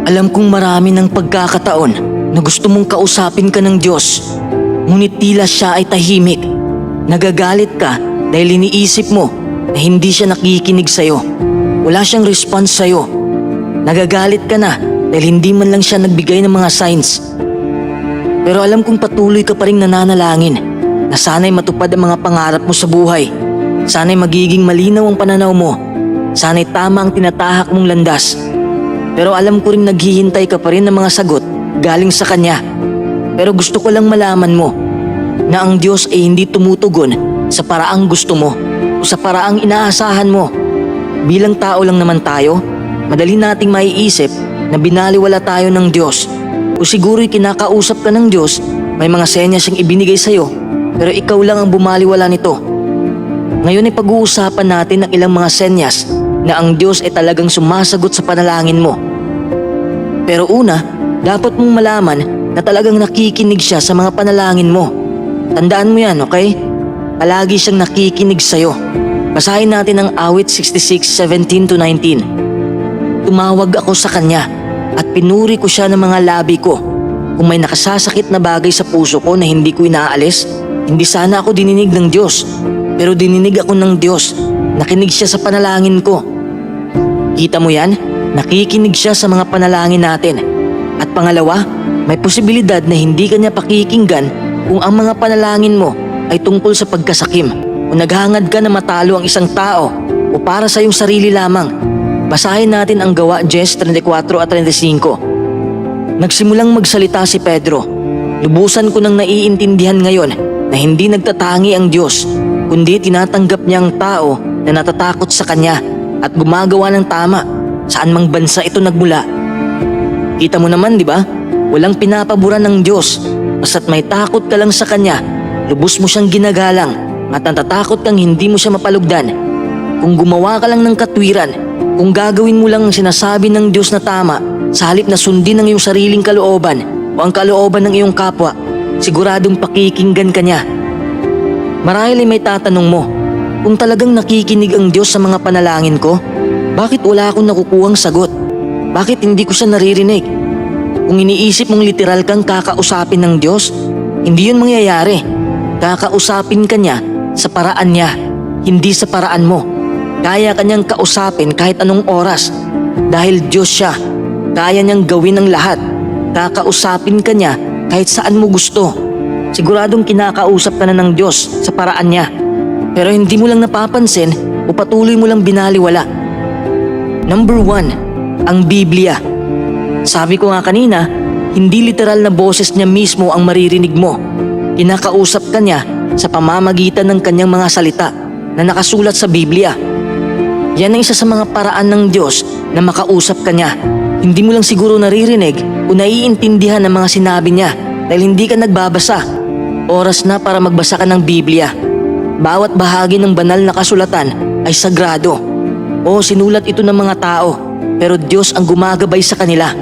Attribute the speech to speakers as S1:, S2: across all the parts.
S1: Alam kong marami ng pagkakataon na gusto mong kausapin ka ng Diyos. Ngunit tila siya ay tahimik. Nagagalit ka dahil iniisip mo na hindi siya nakikinig sa'yo. Wala siyang response sa'yo. Nagagalit ka na dahil hindi man lang siya nagbigay ng mga signs. Pero alam kong patuloy ka pa rin nananalangin na sana'y matupad ang mga pangarap mo sa buhay. Sana'y magiging malinaw ang pananaw mo. Sana'y tama ang tinatahak mong landas. Pero alam ko rin naghihintay ka pa rin ng mga sagot galing sa Kanya. Pero gusto ko lang malaman mo na ang Diyos ay hindi tumutugon sa paraang gusto mo o sa paraang inaasahan mo. Bilang tao lang naman tayo, madali nating maiisip na binaliwala tayo ng Diyos. O siguro'y kinakausap ka ng Diyos, may mga senyas siyang ibinigay sa'yo, pero ikaw lang ang bumaliwala nito. Ngayon ay pag-uusapan natin ang ilang mga senyas na ang Diyos ay talagang sumasagot sa panalangin mo. Pero una, dapat mong malaman na talagang nakikinig siya sa mga panalangin mo. Tandaan mo yan, okay? Palagi siyang nakikinig sa'yo. Basahin natin ang awit 66:17-19. Tumawag ako sa Kanya at pinuri ko siya ng mga labi ko. Kung may nakasasakit na bagay sa puso ko na hindi ko inaalis, hindi sana ako dininig ng Diyos. Pero dininig ako ng Diyos. Nakinig siya sa panalangin ko. Kita mo yan? Nakikinig siya sa mga panalangin natin. At pangalawa, may posibilidad na hindi Kanya pakikinggan kung ang mga panalangin mo ay tungkol sa pagkasakim o naghangad ka na matalo ang isang tao o para sa iyong sarili lamang. Basahin natin ang Gawa 10:34-35. Nagsimulang magsalita si Pedro. Lubusan ko nang naiintindihan ngayon na hindi nagtatangi ang Diyos, kundi tinatanggap niya ang tao na natatakot sa Kanya at gumagawa ng tama saan mang bansa ito nagmula. Kita mo naman, di ba? Walang pinapaboran ng Diyos. Basta't may takot ka lang sa Kanya, lubos mo siyang ginagalang at natatakot kang hindi mo siya mapalugdan. Kung gumawa ka lang ng katwiran, kung gagawin mo lang ang sinasabi ng Diyos na tama sa halip na sundin ang iyong sariling kalooban o ang kalooban ng iyong kapwa, siguradong pakikinggan ka niya. Marahil ay may tatanong mo, kung talagang nakikinig ang Diyos sa mga panalangin ko, bakit wala akong nakukuhang sagot? Bakit hindi ko siya naririnig? Kung iniisip mong literal kang kakausapin ng Diyos, hindi yun mangyayari. Kakausapin ka niya sa paraan niya, hindi sa paraan mo. Kaya kanyang kausapin kahit anong oras. Dahil Diyos siya, kaya niyang gawin ang lahat. Kakausapin ka niya kahit saan mo gusto. Siguradong kinakausap ka na ng Diyos sa paraan niya. Pero hindi mo lang napapansin o patuloy mo lang binaliwala. Number 1, ang Biblia. Sabi ko nga kanina, hindi literal na boses niya mismo ang maririnig mo. Kinakausap ka niya sa pamamagitan ng kanyang mga salita na nakasulat sa Biblia. Yan ang isa sa mga paraan ng Diyos na makausap ka niya. Hindi mo lang siguro naririnig o naiintindihan ang mga sinabi niya dahil hindi ka nagbabasa. Oras na para magbasa ka ng Biblia. Bawat bahagi ng banal na kasulatan ay sagrado. O sinulat ito ng mga tao, pero Diyos ang gumagabay sa kanila.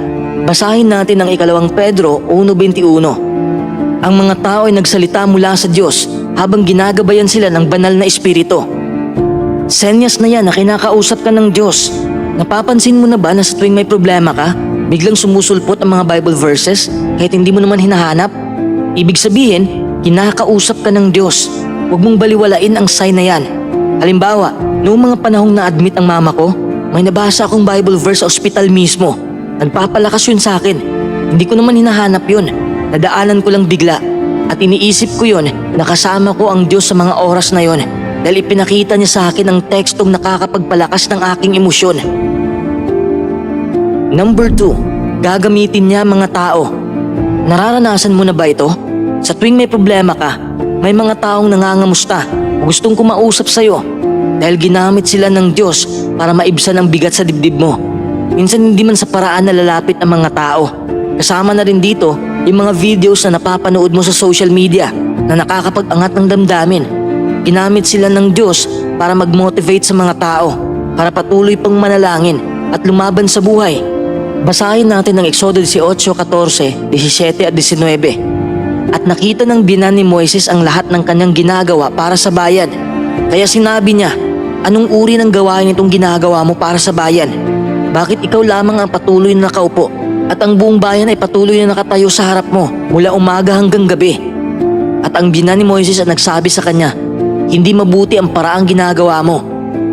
S1: Basahin natin ang 2 Pedro 1:21. Ang mga tao ay nagsalita mula sa Diyos habang ginagabayan sila ng banal na espiritu. Senyas na yan na kinakausap ka ng Diyos. Napapansin mo na ba na sa tuwing may problema ka, biglang sumusulpot ang mga Bible verses kahit hindi mo naman hinahanap? Ibig sabihin, kinakausap ka ng Diyos. Huwag mong baliwalain ang sign na yan. Halimbawa, noong mga panahong na-admit ang mama ko, may nabasa akong Bible verse sa ospital mismo. Nagpapalakas yun sa akin. Hindi ko naman hinahanap yun. Nadaanan ko lang bigla. At iniisip ko yun na kasama ko ang Diyos sa mga oras na yun dahil ipinakita niya sa akin ang tekstong nakakapagpalakas ng aking emosyon. Number 2, gagamitin niya mga tao. Nararanasan mo na ba ito? Sa tuwing may problema ka, may mga taong nangangamusta o gustong kumausap sa'yo dahil ginamit sila ng Diyos para maibsan ang bigat sa dibdib mo. Minsan hindi man sa paraan na lalapit ang mga tao. Kasama na rin dito yung mga videos na napapanood mo sa social media na nakakapag-angat ng damdamin. Ginamit sila ng Diyos para mag-motivate sa mga tao, para patuloy pang manalangin at lumaban sa buhay. Basahin natin ang Exodo 18:14, 17 at 19. At nakita ng binan ni Moises ang lahat ng kanyang ginagawa para sa bayan. Kaya sinabi niya, anong uri ng gawain itong ginagawa mo para sa bayan? Bakit ikaw lamang ang patuloy na nakaupo? At ang buong bayan ay patuloy na nakatayo sa harap mo mula umaga hanggang gabi. At ang binan ni Moises ay nagsabi sa kanya, hindi mabuti ang paraang ginagawa mo.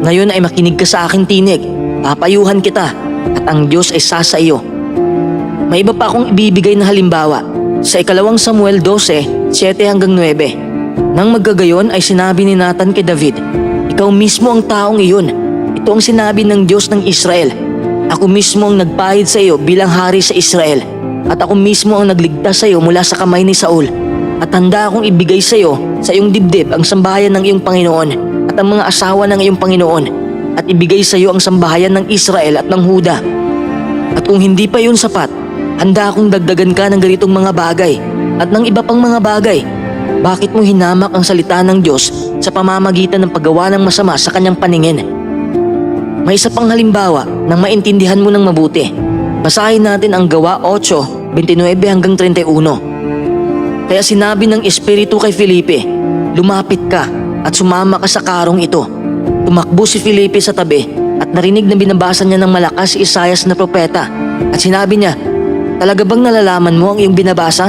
S1: Ngayon ay makinig ka sa aking tinig, papayuhan kita, at ang Diyos ay sasa iyo. May iba pa akong ibibigay na halimbawa. Sa 2 Samuel 12, 7 hanggang 9. Nang magkagayon ay sinabi ni Nathan kay David, ikaw mismo ang taong iyon. Ito ang sinabi ng Diyos ng Israel. Ako mismo ang nagpahid sa iyo bilang hari sa Israel. At ako mismo ang nagligtas sa iyo mula sa kamay ni Saul. At handa akong ibigay sa iyo sa iyong dibdib ang sambahayan ng iyong Panginoon at ang mga asawa ng iyong Panginoon. At ibigay sa iyo ang sambahayan ng Israel at ng Huda. At kung hindi pa yun sapat, handa akong dagdagan ka ng ganitong mga bagay at ng iba pang mga bagay. Bakit mo hinamak ang salita ng Diyos sa pamamagitan ng paggawa ng masama sa kanyang paningin? May isa pang halimbawa nang maintindihan mo ng mabuti. Basahin natin ang Gawa 8:29 hanggang 31. Kaya sinabi ng Espiritu kay Felipe, lumapit ka at sumama ka sa karong ito. Tumakbo si Felipe sa tabi at narinig na binabasa niya ng malakas si Isaias na propeta. At sinabi niya, talaga bang nalalaman mo ang iyong binabasa?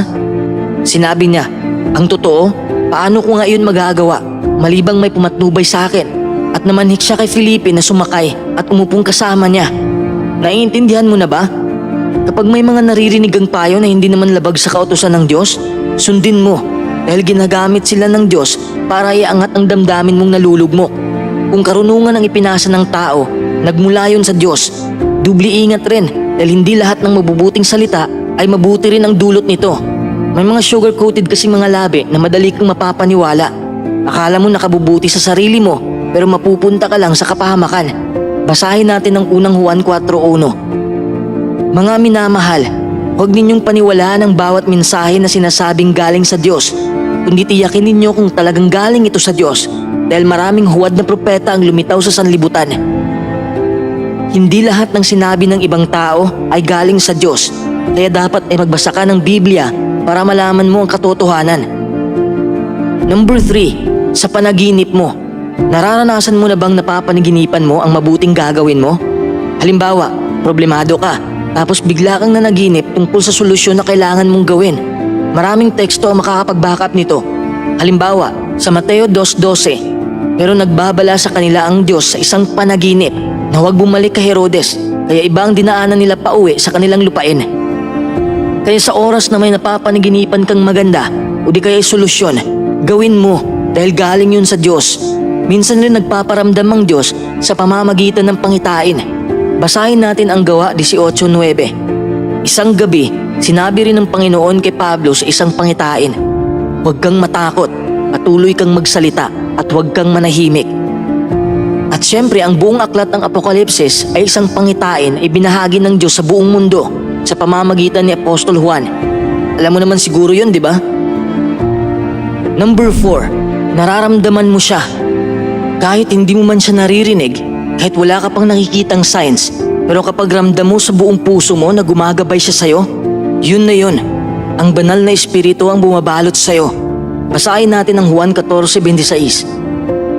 S1: Sinabi niya, ang totoo, paano ko ngayon magagawa malibang may pumatnubay sa akin? At namanhik siya kay Felipe na sumakay at umupong kasama niya. Naiintindihan mo na ba? Kapag may mga naririnig kang payo na hindi naman labag sa kautusan ng Diyos, sundin mo dahil ginagamit sila ng Diyos para iangat ang damdamin mong nalulugmok. Kung karunungan ang ipinasa ng tao, nagmula yun sa Diyos. Dubli ingat rin dahil hindi lahat ng mabubuting salita ay mabuti rin ang dulot nito. May mga sugar-coated kasing mga labi na madali kang mapapaniwala. Akala mo nakabubuti sa sarili mo pero mapupunta ka lang sa kapahamakan. Basahin natin ang unang Juan 4:1. Mga minamahal, huwag ninyong paniwalaan ang bawat mensahe na sinasabing galing sa Diyos, kundi tiyakin ninyo kung talagang galing ito sa Diyos dahil maraming huwad na propeta ang lumitaw sa sanlibutan. Hindi lahat ng sinabi ng ibang tao ay galing sa Diyos, kaya dapat ay magbasa ka ng Biblia para malaman mo ang katotohanan. Number 3, sa panaginip mo. Nararanasan mo na bang napapanaginipan mo ang mabuting gagawin mo? Halimbawa, problemado ka, tapos bigla kang nanaginip tungkol sa solusyon na kailangan mong gawin. Maraming teksto ang makakapag-backup nito. Halimbawa, sa Mateo 2:12, pero nagbabala sa kanila ang Diyos sa isang panaginip na huwag bumalik kay Herodes, kaya iba ang dinaanan nila pauwi sa kanilang lupain. Kaya sa oras na may napapanaginipan kang maganda o di kaya solusyon, gawin mo dahil galing yun sa Diyos. Minsan rin nagpaparamdam ang Diyos sa pamamagitan ng pangitain. Basahin natin ang Gawa 18:9. Isang gabi, sinabi rin ng Panginoon kay Pablo sa isang pangitain, huwag kang matakot, patuloy kang magsalita at huwag kang manahimik. At syempre ang buong aklat ng Apokalipsis ay isang pangitain ay binahagi ng Diyos sa buong mundo sa pamamagitan ni Apostol Juan. Alam mo naman siguro yun, di ba? Number 4, nararamdaman mo siya. Kahit hindi mo man siya naririnig, kahit wala ka pang nakikitang signs, pero kapag ramdam mo sa buong puso mo na gumagabay siya sa'yo, yun na yun. Ang banal na espiritu ang bumabalot sa'yo. Basahin natin ang Juan 14:26.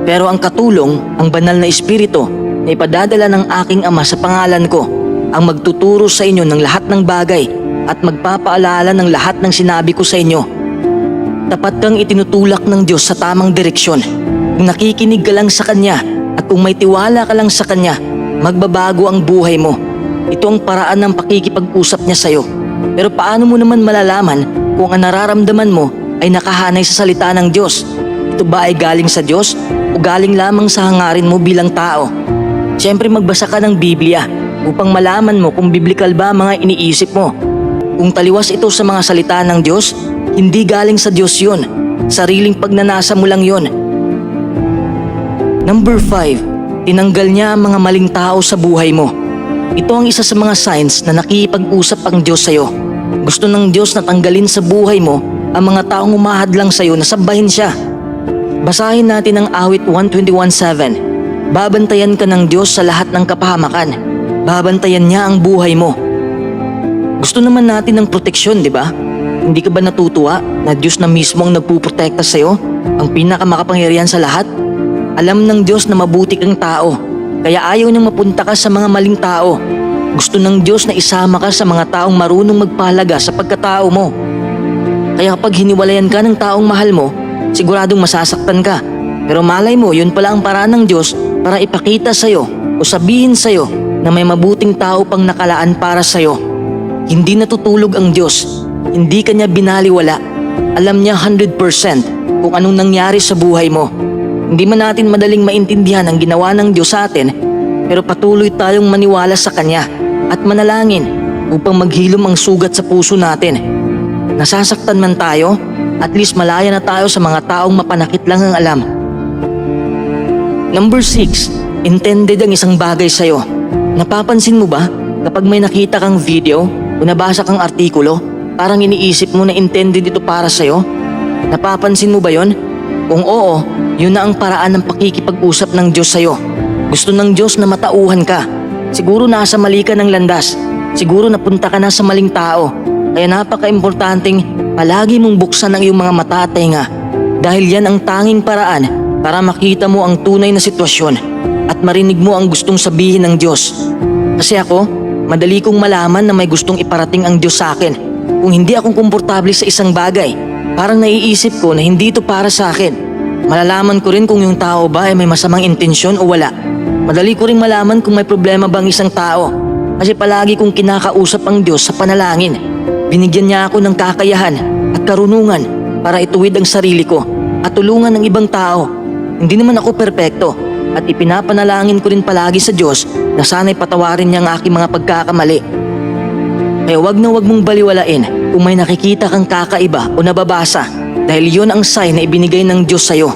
S1: Pero ang katulong, ang banal na espiritu, na ipadadala ng aking Ama sa pangalan ko, ang magtuturo sa inyo ng lahat ng bagay at magpapaalala ng lahat ng sinabi ko sa inyo. Tapat kang itinutulak ng Diyos sa tamang direksyon. Kung nakikinig ka lang sa Kanya at kung may tiwala ka lang sa Kanya, magbabago ang buhay mo. Ito ang paraan ng pakikipag-usap niya sa'yo. Pero paano mo naman malalaman kung ang nararamdaman mo ay nakahanay sa salita ng Diyos? Ito ba ay galing sa Diyos o galing lamang sa hangarin mo bilang tao? Siyempre magbasa ka ng Biblia upang malaman mo kung biblikal ba mga iniisip mo. Kung taliwas ito sa mga salita ng Diyos, hindi galing sa Diyos yun. Sariling pagnanasa mo lang yun. Number 5, tinanggal niya ang mga maling tao sa buhay mo. Ito ang isa sa mga signs na nakikipag-usap ang Diyos sa'yo. Gusto ng Diyos na tanggalin sa buhay mo ang mga taong umahadlang sa'yo na sambahin siya. Basahin natin ang awit 121:7. Babantayan ka ng Diyos sa lahat ng kapahamakan. Babantayan niya ang buhay mo. Gusto naman natin ng proteksyon, di ba? Hindi ka ba natutuwa na Diyos na mismo ang nagpuprotekta sa'yo? Ang pinakamakapangyarihan sa lahat? Alam ng Diyos na mabuti kang tao, kaya ayaw niyang mapunta ka sa mga maling tao. Gusto ng Diyos na isama ka sa mga taong marunong magpahalaga sa pagkatao mo. Kaya kapag hiniwalayan ka ng taong mahal mo, siguradong masasaktan ka. Pero malay mo, yun pala ang paraan ng Diyos para ipakita sa'yo o sabihin sa'yo na may mabuting tao pang nakalaan para sa'yo. Hindi natutulog ang Diyos. Hindi kanya binaliwala. Alam niya 100% kung anong nangyari sa buhay mo. Hindi man natin madaling maintindihan ang ginawa ng Diyos sa atin, pero patuloy tayong maniwala sa Kanya at manalangin upang maghilom ang sugat sa puso natin. Nasasaktan man tayo, at least malaya na tayo sa mga taong mapanakit lang ang alam. Number 6, intended ang isang bagay sa'yo. Napapansin mo ba kapag may nakita kang video o nabasa kang artikulo, parang iniisip mo na intended ito para sa'yo? Napapansin mo ba yon? Kung oo, yun na ang paraan ng pakikipag-usap ng Diyos sa'yo. Gusto ng Diyos na matauhan ka. Siguro nasa mali ka ng landas. Siguro napunta ka na sa maling tao. Kaya napaka-importanting palagi mong buksan ang iyong mga mata at tenga. Dahil yan ang tanging paraan para makita mo ang tunay na sitwasyon at marinig mo ang gustong sabihin ng Diyos. Kasi ako, madali kong malaman na may gustong iparating ang Diyos sa akin. Kung hindi akong komportable sa isang bagay, parang naiisip ko na hindi ito para sa akin. Malalaman ko rin kung yung tao ba ay may masamang intensyon o wala. Madali ko rin malaman kung may problema bang isang tao. Kasi palagi kong kinakausap ang Diyos sa panalangin. Binigyan niya ako ng kakayahan at karunungan para ituwid ang sarili ko at tulungan ng ibang tao. Hindi naman ako perpekto at ipinapanalangin ko rin palagi sa Diyos na sana'y patawarin niya ang aking mga pagkakamali. Kaya wag na wag mong baliwalain kung may nakikita kang kakaiba o nababasa dahil yon ang sign na ibinigay ng Diyos sa'yo.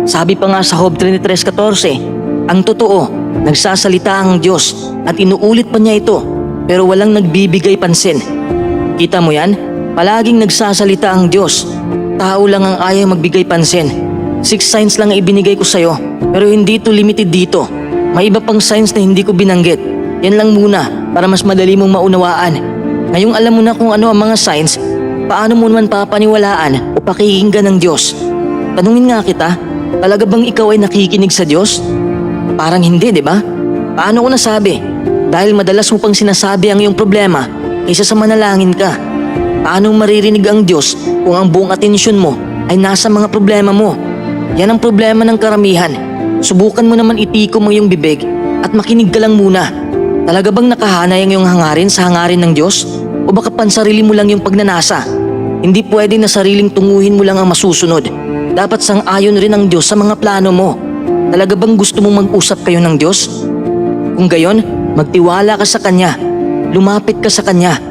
S1: Sabi pa nga sa Job 33:14, ang totoo, nagsasalita ang Diyos at inuulit pa niya ito pero walang nagbibigay pansin. Kita mo yan? Palaging nagsasalita ang Diyos. Tao lang ang ayaw magbigay pansin. 6 signs lang ang ibinigay ko sa'yo pero hindi ito limited dito. May iba pang signs na hindi ko binanggit. Yan lang muna para mas madali mong maunawaan. Ngayong alam mo na kung ano ang mga signs, paano mo naman papaniwalaan o pakikinggan ng Diyos? Tanungin nga kita, talaga bang ikaw ay nakikinig sa Diyos? Parang hindi, di ba? Paano ko nasabi? Dahil madalas mo pang sinasabi ang iyong problema kaysa sa manalangin ka. Paano maririnig ang Diyos kung ang buong atensyon mo ay nasa mga problema mo? Yan ang problema ng karamihan. Subukan mo naman itikom ang iyong bibig at makinig ka lang muna. Talaga bang nakahanay ang iyong hangarin sa hangarin ng Diyos? O baka pansarili mo lang yung pagnanasa? Hindi pwede na sariling tunguhin mo lang ang masusunod. Dapat sang-ayon rin ang Diyos sa mga plano mo. Talaga bang gusto mong mag-usap kayo ng Diyos? Kung gayon, magtiwala ka sa Kanya. Lumapit ka sa Kanya.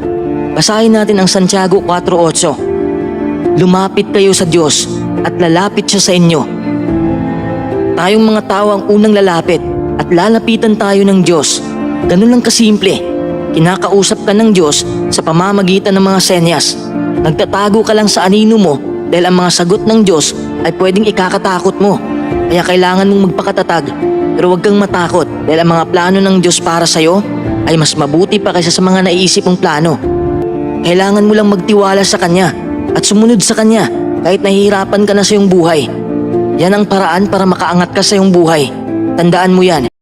S1: Basahin natin ang Santiago 4:8. Lumapit kayo sa Diyos at lalapit siya sa inyo. Tayong mga tao ang unang lalapit at lalapitan tayo ng Diyos. Ganun lang kasimple. Kinakausap ka ng Diyos sa pamamagitan ng mga senyas. Nagtatago ka lang sa anino mo dahil ang mga sagot ng Diyos ay pwedeng ikakatakot mo. Kaya kailangan mong magpakatatag pero huwag kang matakot dahil ang mga plano ng Diyos para sa'yo ay mas mabuti pa kaysa sa mga naiisip mong plano. Kailangan mo lang magtiwala sa Kanya at sumunod sa Kanya kahit nahihirapan ka na sa iyong buhay. Yan ang paraan para makaangat ka sa iyong buhay. Tandaan mo yan.